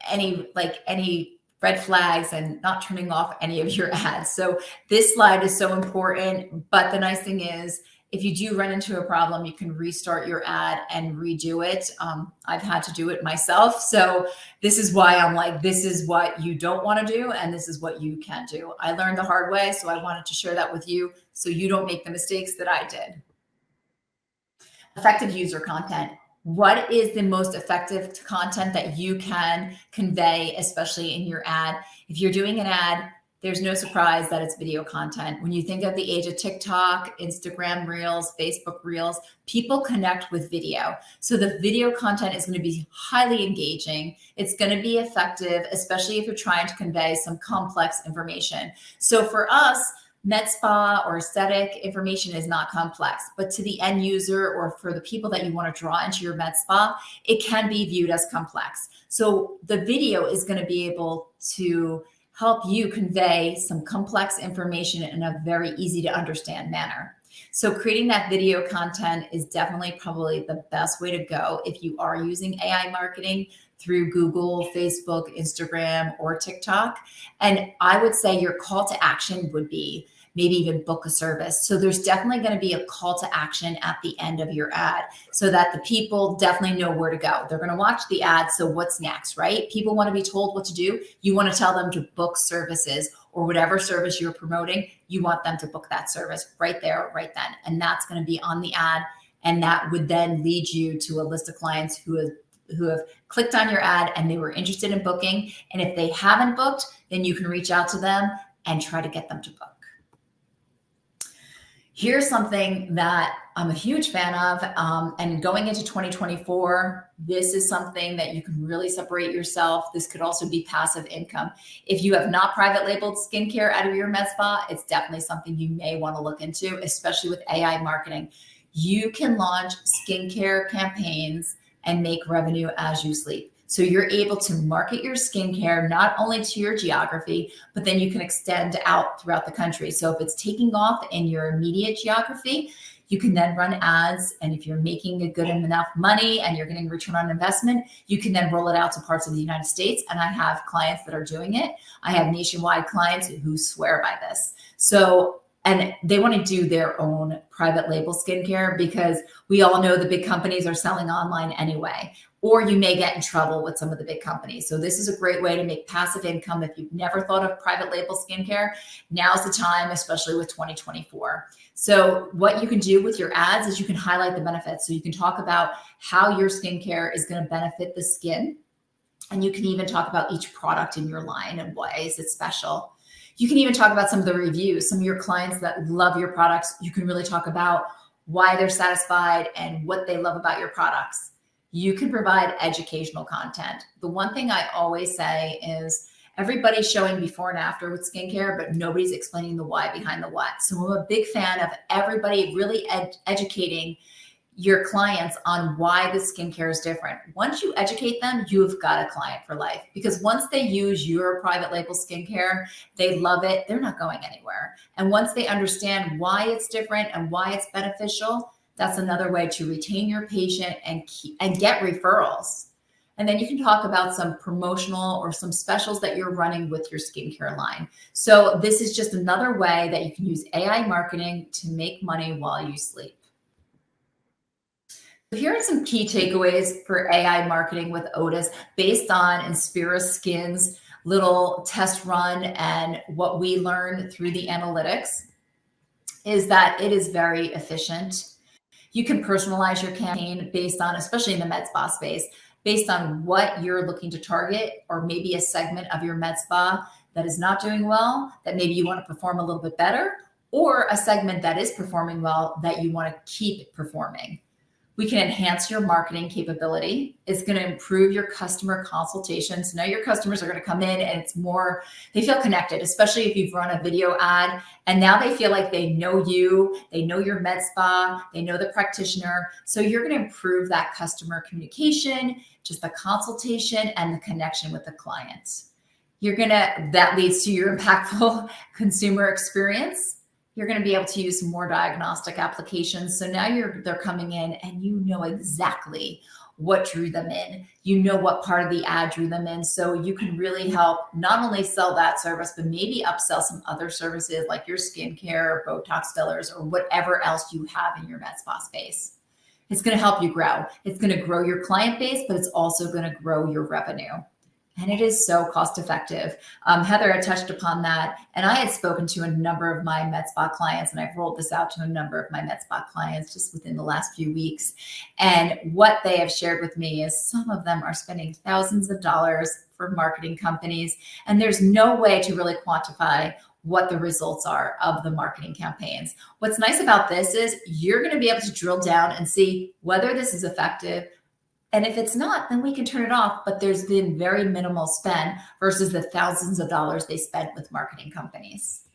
any red flags and not turning off any of your ads. So this slide is so important. But the nice thing is, if you do run into a problem, you can restart your ad and redo it. I've had to do it myself. So this is why I'm this is what you don't want to do, and this is what you can do. I learned the hard way, so I wanted to share that with you so you don't make the mistakes that I did. Effective user content. What is the most effective content that you can convey, especially in your ad? If you're doing an ad, there's no surprise that it's video content. When you think of the age of TikTok, Instagram Reels, Facebook Reels, people connect with video. So the video content is going to be highly engaging. It's going to be effective, especially if you're trying to convey some complex information. So for us, med spa or aesthetic information is not complex, but to the end user or for the people that you want to draw into your med spa, it can be viewed as complex. So the video is going to be able to help you convey some complex information in a very easy to understand manner. So creating that video content is definitely probably the best way to go if you are using AI marketing through Google, Facebook, Instagram, or TikTok. And I would say your call to action would be maybe even book a service. So there's definitely going to be a call to action at the end of your ad so that the people definitely know where to go. They're going to watch the ad. So what's next, right? People want to be told what to do. You want to tell them to book services or whatever service you're promoting. You want them to book that service right there, right then. And that's going to be on the ad. And that would then lead you to a list of clients who have clicked on your ad and they were interested in booking. And if they haven't booked, then you can reach out to them and try to get them to book. Here's something that I'm a huge fan of. And going into 2024, this is something that you can really separate yourself. This could also be passive income. If you have not private labeled skincare out of your med spa, it's definitely something you may want to look into, especially with AI marketing. You can launch skincare campaigns and make revenue as you sleep. So you're able to market your skincare not only to your geography, but then you can extend out throughout the country. So if it's taking off in your immediate geography, you can then run ads. And if you're making a good enough money and you're getting return on investment, you can then roll it out to parts of the United States. And I have clients that are doing it. I have nationwide clients who swear by this. So, and they want to do their own private label skincare because we all know the big companies are selling online anyway, or you may get in trouble with some of the big companies. So this is a great way to make passive income. If you've never thought of private label skincare, now's the time, especially with 2024. So what you can do with your ads is you can highlight the benefits. So you can talk about how your skincare is going to benefit the skin. And you can even talk about each product in your line and why is it special. You can even talk about some of the reviews, some of your clients that love your products. You can really talk about why they're satisfied and what they love about your products. You can provide educational content. The one thing I always say is everybody's showing before and after with skincare, but nobody's explaining the why behind the what. So I'm a big fan of everybody really educating your clients on why the skincare is different. Once you educate them, you've got a client for life, because once they use your private label skincare, they love it. They're not going anywhere. And once they understand why it's different and why it's beneficial, that's another way to retain your patient and get referrals. And then you can talk about some promotional or some specials that you're running with your skincare line. So this is just another way that you can use AI marketing to make money while you sleep. Here are some key takeaways for AI marketing with Otis based on Inspira Skin's little test run and what we learned through the analytics is that it is very efficient. You can personalize your campaign based on, especially in the med spa space, based on what you're looking to target, or maybe a segment of your med spa that is not doing well, that maybe you want to perform a little bit better, or a segment that is performing well that you want to keep performing. We can enhance your marketing capability. It's going to improve your customer consultations. Now your customers are going to come in and it's more, they feel connected, especially if you've run a video ad and now they feel like they know you, they know your med spa, they know the practitioner. So you're going to improve that customer communication, just the consultation and the connection with the client. That leads to your impactful consumer experience. You're going to be able to use more diagnostic applications. So now they're coming in and you know exactly what drew them in. You know what part of the ad drew them in. So you can really help not only sell that service, but maybe upsell some other services like your skincare, Botox fillers, or whatever else you have in your med spa space. It's going to help you grow. It's going to grow your client base, but it's also going to grow your revenue. And it is so cost effective. Heather had touched upon that. And I had spoken to a number of my med spa clients, and I've rolled this out to a number of my med spa clients just within the last few weeks. And what they have shared with me is some of them are spending thousands of dollars for marketing companies. And there's no way to really quantify what the results are of the marketing campaigns. What's nice about this is you're going to be able to drill down and see whether this is effective. And if it's not, then we can turn it off. But there's been very minimal spend versus the thousands of dollars they spent with marketing companies.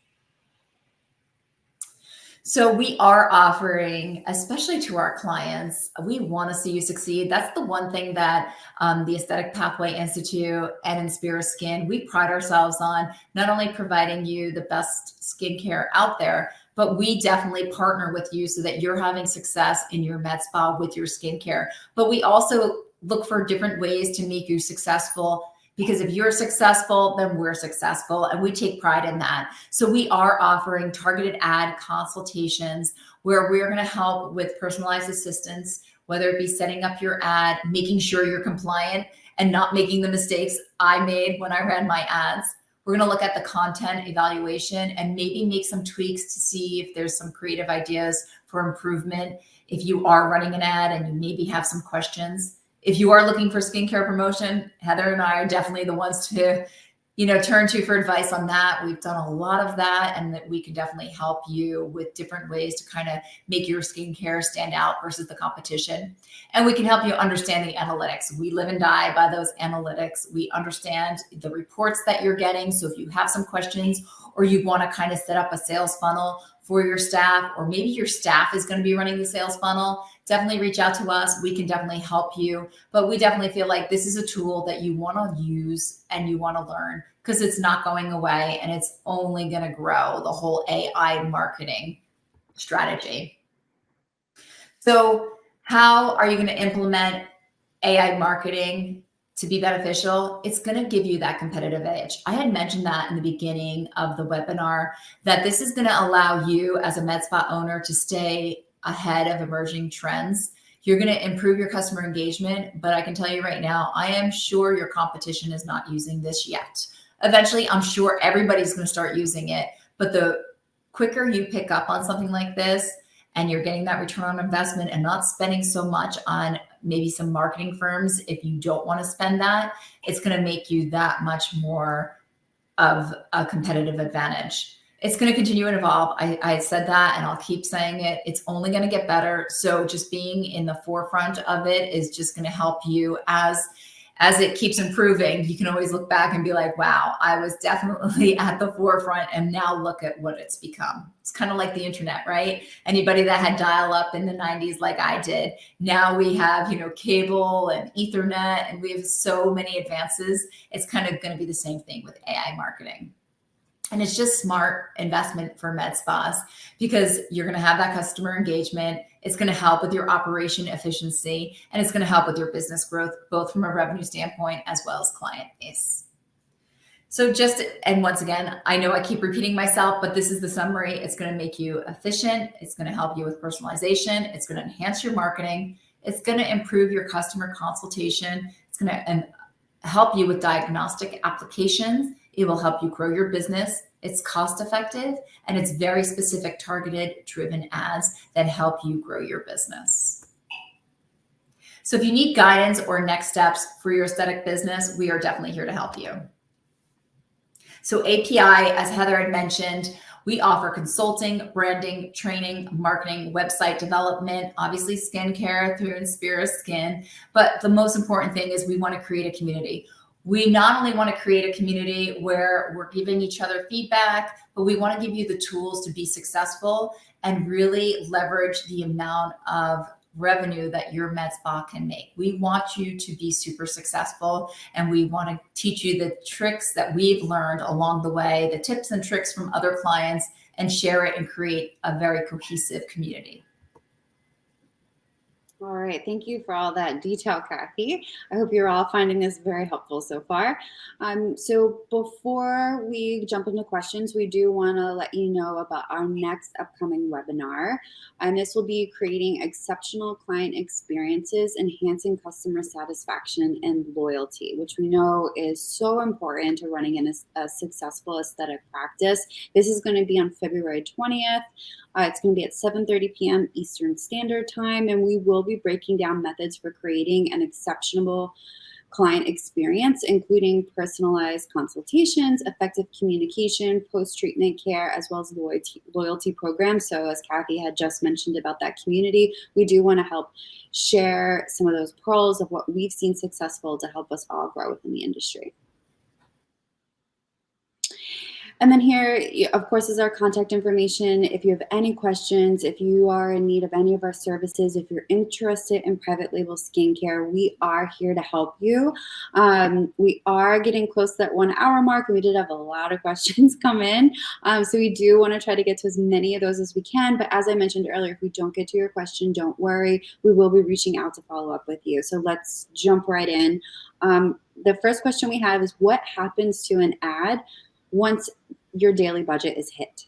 So we are offering, especially to our clients, we want to see you succeed. That's the one thing that the Aesthetic Pathway Institute and Inspira Skin, we pride ourselves on, not only providing you the best skincare out there, but we definitely partner with you so that you're having success in your med spa with your skincare. But we also look for different ways to make you successful because if you're successful, then we're successful, and we take pride in that. So we are offering targeted ad consultations where we're going to help with personalized assistance, whether it be setting up your ad, making sure you're compliant and not making the mistakes I made when I ran my ads. We're going to look at the content evaluation and maybe make some tweaks to see if there's some creative ideas for improvement. If you are running an ad and you maybe have some questions, if you are looking for skincare promotion, Heather and I are definitely the ones to, turn to for advice on that. We've done a lot of that, and that we can definitely help you with different ways to kind of make your skincare stand out versus the competition. And we can help you understand the analytics. We live and die by those analytics. We understand the reports that you're getting. So if you have some questions or you want to kind of set up a sales funnel for your staff, or maybe your staff is going to be running the sales funnel, definitely reach out to us. We can definitely help you. But we definitely feel like this is a tool that you want to use and you want to learn, because it's not going away and it's only going to grow, the whole AI marketing strategy. So how are you going to implement AI marketing to be beneficial? It's going to give you that competitive edge. I had mentioned that in the beginning of the webinar, that this is going to allow you as a med spa owner to stay ahead of emerging trends. You're going to improve your customer engagement, but I can tell you right now, I am sure your competition is not using this yet. Eventually, I'm sure everybody's going to start using it, but the quicker you pick up on something like this and you're getting that return on investment and not spending so much on maybe some marketing firms, if you don't want to spend that, it's going to make you that much more of a competitive advantage. It's going to continue and evolve. I said that, and I'll keep saying it. It's only going to get better. So just being in the forefront of it is just going to help you as it keeps improving. You can always look back and be like, wow, I was definitely at the forefront, and now look at what it's become. It's kind of like the internet, right? Anybody that had dial up in the 90s like I did, now we have, cable and Ethernet, and we have so many advances. It's kind of going to be the same thing with AI marketing. And it's just smart investment for med spas, because you're going to have that customer engagement. It's going to help with your operation efficiency, and it's going to help with your business growth, both from a revenue standpoint as well as client base. So and once again, I know I keep repeating myself, but this is the summary. It's going to make you efficient. It's going to help you with personalization. It's going to enhance your marketing. It's going to improve your customer consultation. It's going to help you with diagnostic applications. It will help you grow your business. It's cost effective, and it's very specific, targeted, driven ads that help you grow your business. So if you need guidance or next steps for your aesthetic business, we are definitely here to help you. So API, as Heather had mentioned, we offer consulting, branding, training, marketing, website development, obviously skincare through Inspira Skin. But the most important thing is we want to create a community. We not only want to create a community where we're giving each other feedback, but we want to give you the tools to be successful and really leverage the amount of revenue that your med spa can make. We want you to be super successful, and we want to teach you the tricks that we've learned along the way, the tips and tricks from other clients, and share it and create a very cohesive community. All right. Thank you for all that detail, Kathy. I hope you're all finding this very helpful so far. So before we jump into questions, we do want to let you know about our next upcoming webinar. And this will be creating exceptional client experiences, enhancing customer satisfaction and loyalty, which we know is so important to running a successful aesthetic practice. This is going to be on February 20th. It's going to be at 7:30 p.m. Eastern Standard Time, and we will be breaking down methods for creating an exceptional client experience, including personalized consultations, effective communication, post-treatment care, as well as loyalty programs. So as Kathy had just mentioned about that community, we do want to help share some of those pearls of what we've seen successful to help us all grow within the industry. And then here, of course, is our contact information. If you have any questions, if you are in need of any of our services, if you're interested in private label skincare, we are here to help you. We are getting close to that 1 hour mark, and we did have a lot of questions come in. So we do want to try to get to as many of those as we can. But as I mentioned earlier, if we don't get to your question, don't worry. We will be reaching out to follow up with you. So let's jump right in. The first question we have is, what happens to an ad once your daily budget is hit?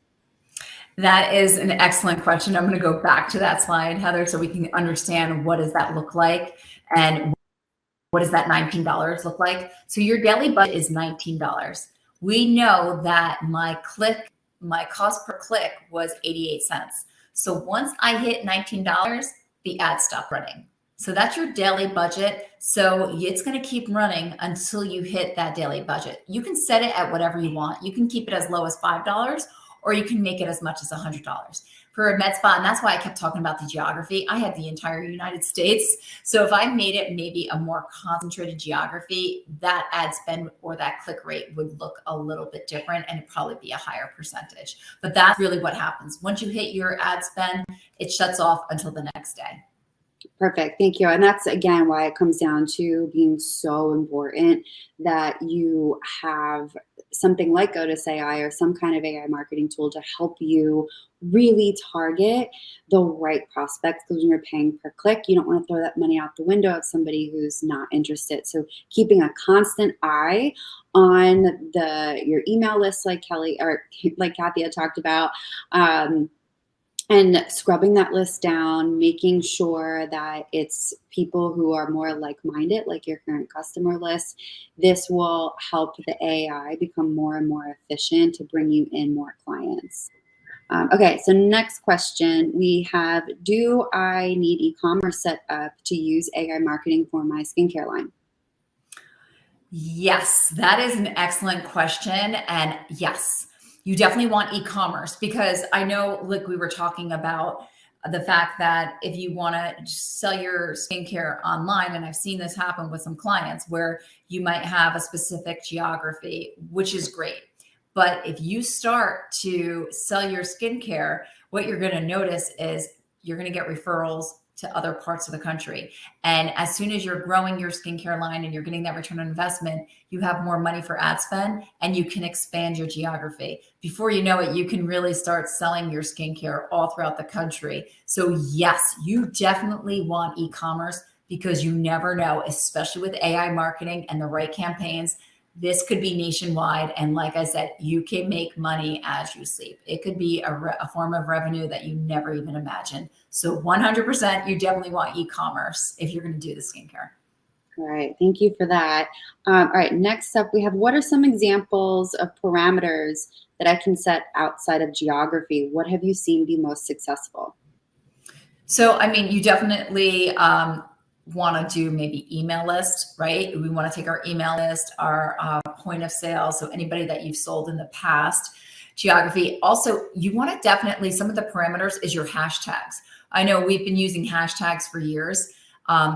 That is an excellent question. I'm going to go back to that slide, Heather, so we can understand what does that look like and what does that $19 look like. So your daily budget is $19. We know that my cost per click was 88 cents. So once I hit $19, the ad stopped running. So that's your daily budget. So it's going to keep running until you hit that daily budget. You can set it at whatever you want. You can keep it as low as $5, or you can make it as much as $100 for a med spa. And that's why I kept talking about the geography. I have the entire United States. So if I made it maybe a more concentrated geography, that ad spend or that click rate would look a little bit different, and it'd probably be a higher percentage. But that's really what happens. Once you hit your ad spend, it shuts off until the next day. Perfect. Thank you. And that's, again, why it comes down to being so important that you have something like Otis AI or some kind of AI marketing tool to help you really target the right prospects. Because when you're paying per click, you don't want to throw that money out the window of somebody who's not interested. So keeping a constant eye on your email list, like Kathy had talked about, and scrubbing that list down, making sure that it's people who are more like-minded, like your current customer list. This will help the AI become more and more efficient to bring you in more clients. Okay, so next question we have, do I need e-commerce set up to use AI marketing for my skincare line? Yes, that is an excellent question. And yes, you definitely want e-commerce, because I know, like we were talking about the fact that if you want to sell your skincare online, and I've seen this happen with some clients where you might have a specific geography, which is great. But if you start to sell your skincare, what you're going to notice is you're going to get referrals to other parts of the country. And as soon as you're growing your skincare line and you're getting that return on investment, you have more money for ad spend and you can expand your geography. Before you know it, you can really start selling your skincare all throughout the country. So yes, you definitely want e-commerce, because you never know, especially with AI marketing and the right campaigns. This could be nationwide. And like I said, you can make money as you sleep. It could be a form of revenue that you never even imagined. So 100%, you definitely want e-commerce if you're going to do the skincare. All right, thank you for that. All right, next up we have, what are some examples of parameters that I can set outside of geography? What have you seen be most successful? So, I mean, you definitely want to do maybe email list, right? We want to take our email list, our point of sale. So anybody that you've sold in the past, geography. Also, you want to definitely, some of the parameters is your hashtags. I know we've been using hashtags for years.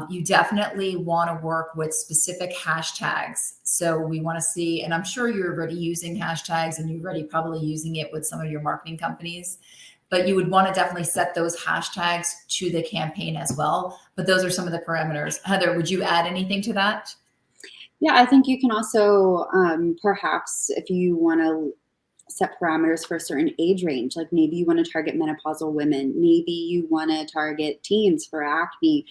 You definitely want to work with specific hashtags. So we want to see, and I'm sure you're already using hashtags and you're already probably using it with some of your marketing companies, but you would want to definitely set those hashtags to the campaign as well. But those are some of the parameters. Heather, would you add anything to that? Yeah, I think you can also perhaps, if you want to set parameters for a certain age range, like maybe you want to target menopausal women, maybe you want to target teens for acne.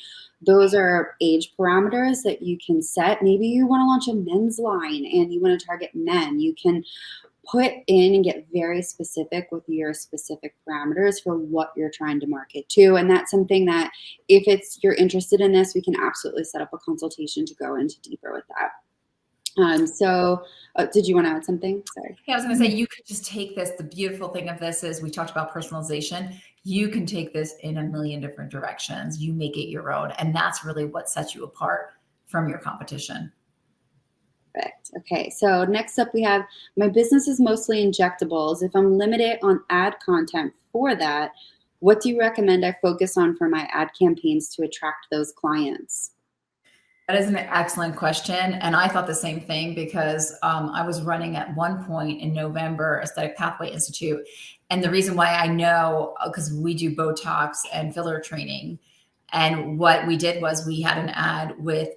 Those are age parameters that you can set. Maybe you want to launch a men's line and you want to target men. You can put in and get very specific with your specific parameters for what you're trying to market to. And that's something that, if you're interested in this, we can absolutely set up a consultation to go into deeper with that. Did you want to add something? Sorry. Yeah, I was going to say, you could just take this. The beautiful thing of this is we talked about personalization. You can take this in a million different directions. You make it your own. And that's really what sets you apart from your competition. Perfect. Okay, so next up we have, my business is mostly injectables. If I'm limited on ad content for that, what do you recommend I focus on for my ad campaigns to attract those clients? That is an excellent question. And I thought the same thing, because I was running at one point in November Aesthetic Pathway Institute. And the reason why I know, because we do Botox and filler training. And what we did was we had an ad with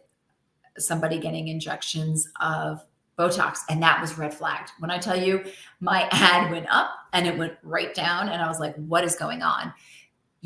somebody getting injections of Botox, and that was red flagged. When I tell you, my ad went up and it went right down, and I was like, what is going on?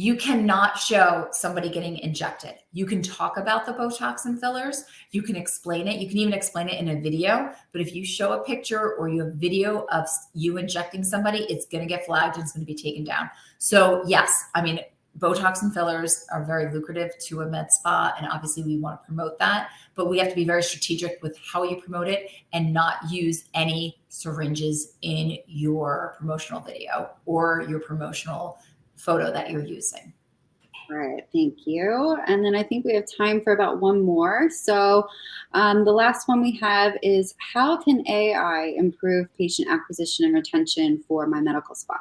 You cannot show somebody getting injected. You can talk about the Botox and fillers. You can explain it. You can even explain it in a video. But if you show a picture or you have video of you injecting somebody, it's going to get flagged and it's going to be taken down. So yes, I mean, Botox and fillers are very lucrative to a med spa, and obviously we want to promote that, but we have to be very strategic with how you promote it and not use any syringes in your promotional video or your promotional photo that you're using. All right, thank you. And then I think we have time for about one more. So the last one we have is, how can AI improve patient acquisition and retention for my medical spa?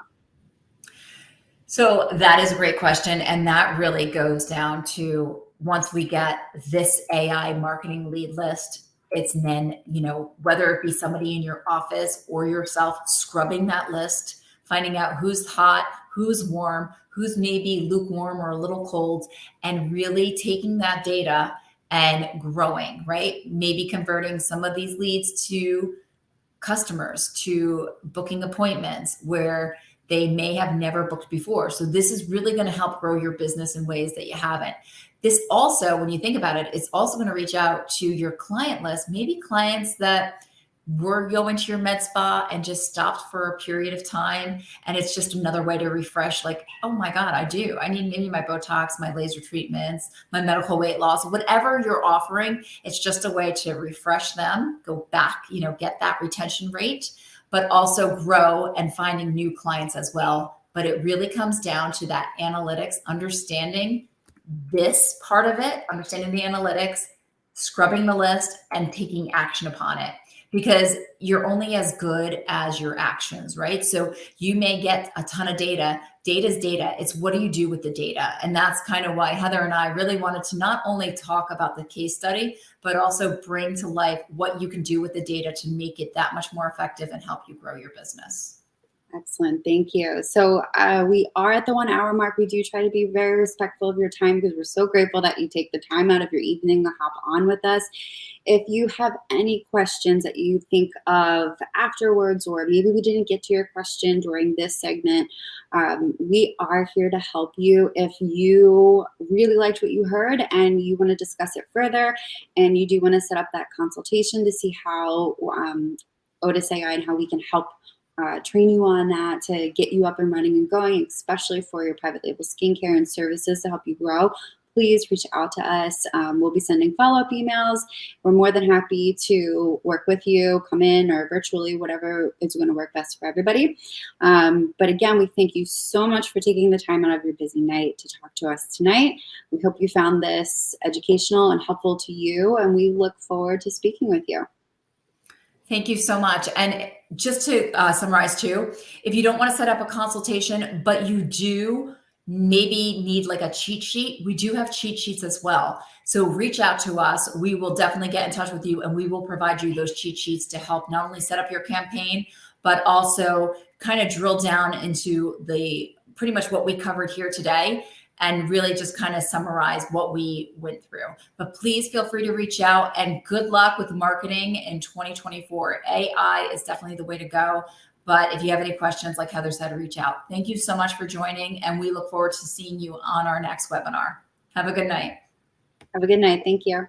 So that is a great question. And that really goes down to, once we get this AI marketing lead list, it's then, whether it be somebody in your office or yourself, scrubbing that list, finding out who's hot, who's warm, who's maybe lukewarm or a little cold, and really taking that data and growing, right? Maybe converting some of these leads to customers, to booking appointments where they may have never booked before. So this is really going to help grow your business in ways that you haven't. This also, when you think about it, it's also going to reach out to your client list, maybe clients that were going to your med spa and just stopped for a period of time. And it's just another way to refresh, like, oh my God, I need maybe my Botox, my laser treatments, my medical weight loss, whatever you're offering. It's just a way to refresh them, go back, get that retention rate, but also grow and finding new clients as well. But it really comes down to that analytics, understanding this part of it, understanding the analytics, scrubbing the list, and taking action upon it. Because you're only as good as your actions, right? So you may get a ton of data. Data is data. It's what do you do with the data? And that's kind of why Heather and I really wanted to not only talk about the case study, but also bring to life what you can do with the data to make it that much more effective and help you grow your business. Excellent. Thank you. So we are at the 1 hour mark. We do try to be very respectful of your time because we're so grateful that you take the time out of your evening to hop on with us. If you have any questions that you think of afterwards, or maybe we didn't get to your question during this segment, we are here to help you. If you really liked what you heard and you want to discuss it further, and you do want to set up that consultation to see how Otis AI and how we can help train you on that to get you up and running and going, especially for your private label skincare and services to help you grow, please reach out to us. We'll be sending follow-up emails. We're more than happy to work with you, come in or virtually, whatever is going to work best for everybody. But again, we thank you so much for taking the time out of your busy night to talk to us tonight. We hope you found this educational and helpful to you, and we look forward to speaking with you. Thank you so much. And just to summarize too, if you don't want to set up a consultation, but you do maybe need like a cheat sheet, we do have cheat sheets as well. So reach out to us. We will definitely get in touch with you, and we will provide you those cheat sheets to help not only set up your campaign, but also kind of drill down into the pretty much what we covered here today, and really just kind of summarize what we went through. But please feel free to reach out, and good luck with marketing in 2024. AI is definitely the way to go. But if you have any questions, like Heather said, reach out. Thank you so much for joining, and we look forward to seeing you on our next webinar. Have a good night. Have a good night. Thank you.